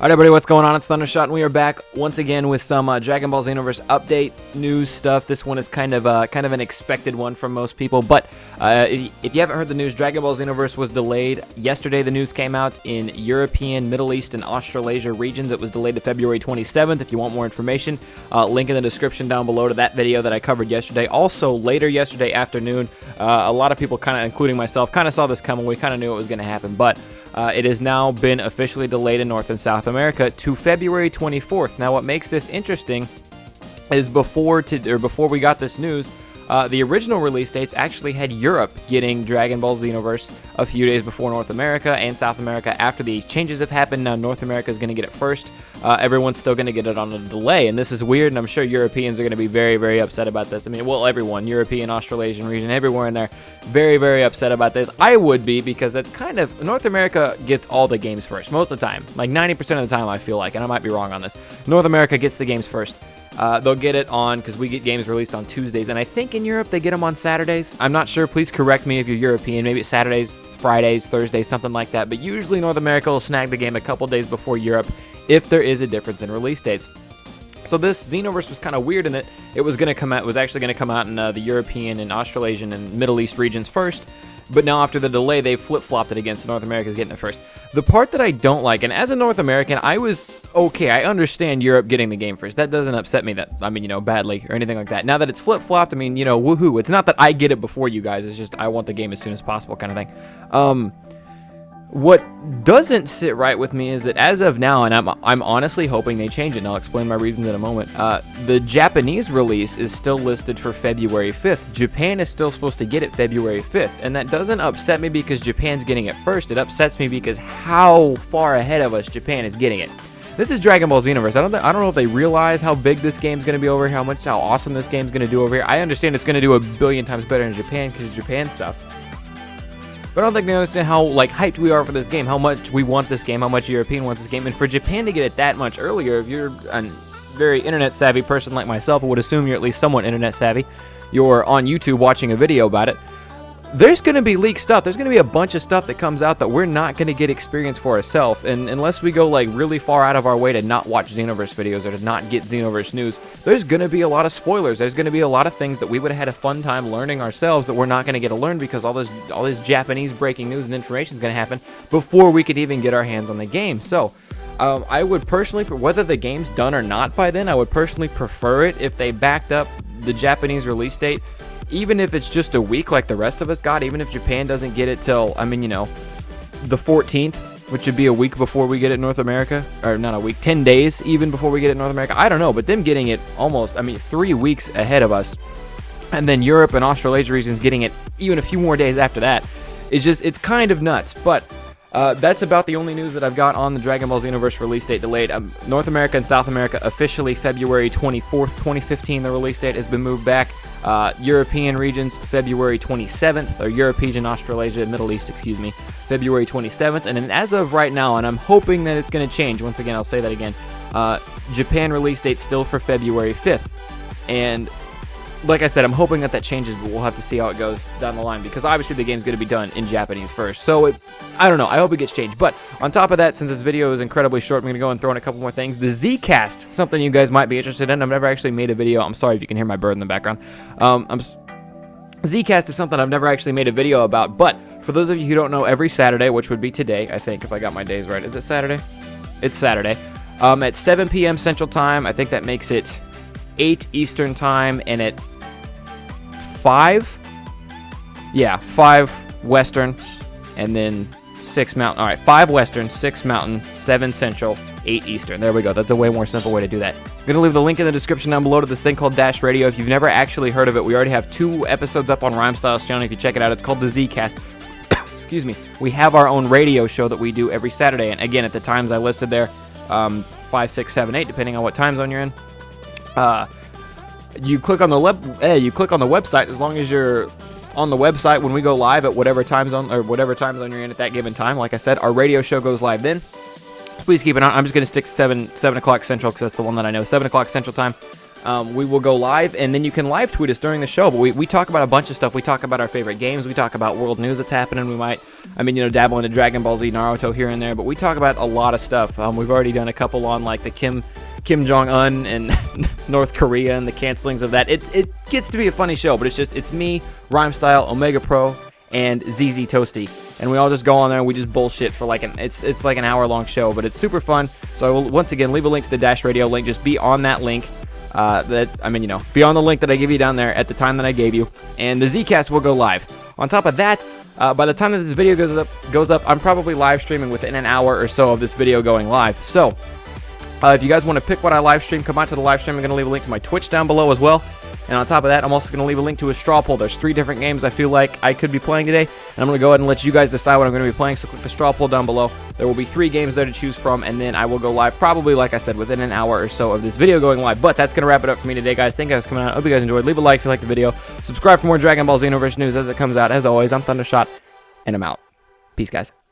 Alright everybody, what's going on? It's Thundershot, and we are back once again with some Dragon Ball Xenoverse update news stuff. This one is kind of an expected one from most people, but if you haven't heard the news, Dragon Ball Xenoverse was delayed. Yesterday the news came out in European, Middle East, and Australasia regions. It was delayed to February 27th. If you want more information, link in the description down below to that video that I covered yesterday. Also, later yesterday afternoon, a lot of people, including myself, saw this coming. We kind of knew it was going to happen, but it has now been officially delayed in North and South America to February 24th. Now, what makes this interesting is before we got this news, the original release dates actually had Europe getting Dragon Ball Xenoverse a few days before North America, and South America after the changes have happened. Now North America is going to get it first. Everyone's still going to get it on a delay, and this is weird, and I'm sure Europeans are going to be very, very upset about this. I mean, well, everyone, European, Australasian region, everywhere in there, very, very upset about this. I would be, because it's kind of, North America gets all the games first, most of the time. Like 90% of the time, I feel like, and I might be wrong on this. North America gets the games first. They'll get it on, because we get games released on Tuesdays, and I think in Europe they get them on Saturdays. I'm not sure. Please correct me if you're European. Maybe it's Saturdays, Fridays, Thursdays, something like that. But usually North America will snag the game a couple days before Europe if there is a difference in release dates. So this Xenoverse was kind of weird in that it was going to come out. It was actually going to come out in the European and Australasian and Middle East regions first. But now after the delay, they flip-flopped it again, so North America's getting it first. The part that I don't like, and as a North American, I was okay. I understand Europe getting the game first. That doesn't upset me badly or anything like that. Now that it's flip-flopped, woohoo. It's not that I get it before you guys. It's just I want the game as soon as possible kind of thing. What doesn't sit right with me is that as of now, and I'm honestly hoping they change it, and I'll explain my reasons in a moment, the Japanese release is still listed for February 5th. Japan is still supposed to get it February 5th, and that doesn't upset me because Japan's getting it first. It upsets me because how far ahead of us Japan is getting it. This is Dragon Ball Xenoverse. I don't know if they realize how big this game's going to be over here, how awesome this game's going to do over here. I understand it's going to do a billion times better in Japan because of Japan stuff. But I don't think they understand how hyped we are for this game, how much we want this game, how much European wants this game, and for Japan to get it that much earlier, if you're a very internet-savvy person like myself, I would assume you're at least somewhat internet-savvy, you're on YouTube watching a video about it, there's going to be leaked stuff. There's going to be a bunch of stuff that comes out that we're not going to get experience for ourselves, and unless we go really far out of our way to not watch Xenoverse videos or to not get Xenoverse news, there's going to be a lot of spoilers. There's going to be a lot of things that we would have had a fun time learning ourselves that we're not going to get to learn because all this Japanese breaking news and information is going to happen before we could even get our hands on the game. So I would personally, whether the game's done or not by then, I would personally prefer it if they backed up the Japanese release date. Even if it's just a week like the rest of us got, even if Japan doesn't get it till, the 14th, which would be a week before we get it in North America, or not a week, 10 days even before we get it in North America. I don't know, but them getting it almost, 3 weeks ahead of us, and then Europe and Australasia regions getting it even a few more days after that, it's kind of nuts. But that's about the only news that I've got on the Dragon Ball Xenoverse release date delayed. North America and South America officially February 24th, 2015, the release date has been moved back. European regions, February 27th, or European, Australasia, Middle East, February 27th. And then as of right now, and I'm hoping that it's going to change, once again, I'll say that again, Japan release date still for February 5th. And like I said, I'm hoping that changes, but we'll have to see how it goes down the line, because obviously the game's going to be done in Japanese first. So, I don't know. I hope it gets changed. But on top of that, since this video is incredibly short, I'm going to go and throw in a couple more things. The Zcast, something you guys might be interested in. I've never actually made a video. I'm sorry if you can hear my bird in the background. Zcast is something I've never actually made a video about, but for those of you who don't know, every Saturday, which would be today, I think, if I got my days right. Is it Saturday? It's Saturday. At 7 p.m. Central Time, I think that makes it 8 Eastern Time, and at 5? Yeah, 5 Western, and then 6 Mountain. All right, 5 Western, 6 Mountain, 7 Central, 8 Eastern. There we go. That's a way more simple way to do that. I'm going to leave the link in the description down below to this thing called Dash Radio. If you've never actually heard of it, we already have 2 episodes up on Rhyme Styles channel. If you check it out, it's called the Zcast. Excuse me. We have our own radio show that we do every Saturday, and again, at the times I listed there, 5, 6, 7, 8, depending on what time zone you're in. You click on the website as long as you're on the website when we go live at whatever time zone you're in at that given time. Like I said, our radio show goes live then. Please keep it on. I'm just going to stick to 7 o'clock Central because that's the one that I know. 7 o'clock Central Time. we will go live, and then you can live tweet us during the show. But we talk about a bunch of stuff. We talk about our favorite games. We talk about world news that's happening. We might, dabble into Dragon Ball Z, Naruto here and there. But we talk about a lot of stuff. We've already done a couple on like the Kim Jong-un and North Korea and the cancelings of that. It gets to be a funny show, but it's me, Rhymestyle, Omega Pro, and ZZ Toasty, and we all just go on there and we just bullshit for like it's like an hour-long show, but it's super fun. So I will once again leave a link to the Dash Radio link. Just be on that link. Be on the link that I give you down there at the time that I gave you, and the Zcast will go live. On top of that, by the time that this video goes up, I'm probably live streaming within an hour or so of this video going live. So if you guys want to pick what I live stream, come out to the live stream. I'm going to leave a link to my Twitch down below as well. And on top of that, I'm also going to leave a link to a straw poll. There's 3 different games I feel like I could be playing today, and I'm going to go ahead and let you guys decide what I'm going to be playing. So click the straw poll down below. There will be 3 games there to choose from, and then I will go live probably, like I said, within an hour or so of this video going live. But that's going to wrap it up for me today, guys. Thank you guys for coming out. I hope you guys enjoyed. Leave a like if you liked the video. Subscribe for more Dragon Ball Xenoverse news as it comes out. As always, I'm Thundershot, and I'm out. Peace, guys.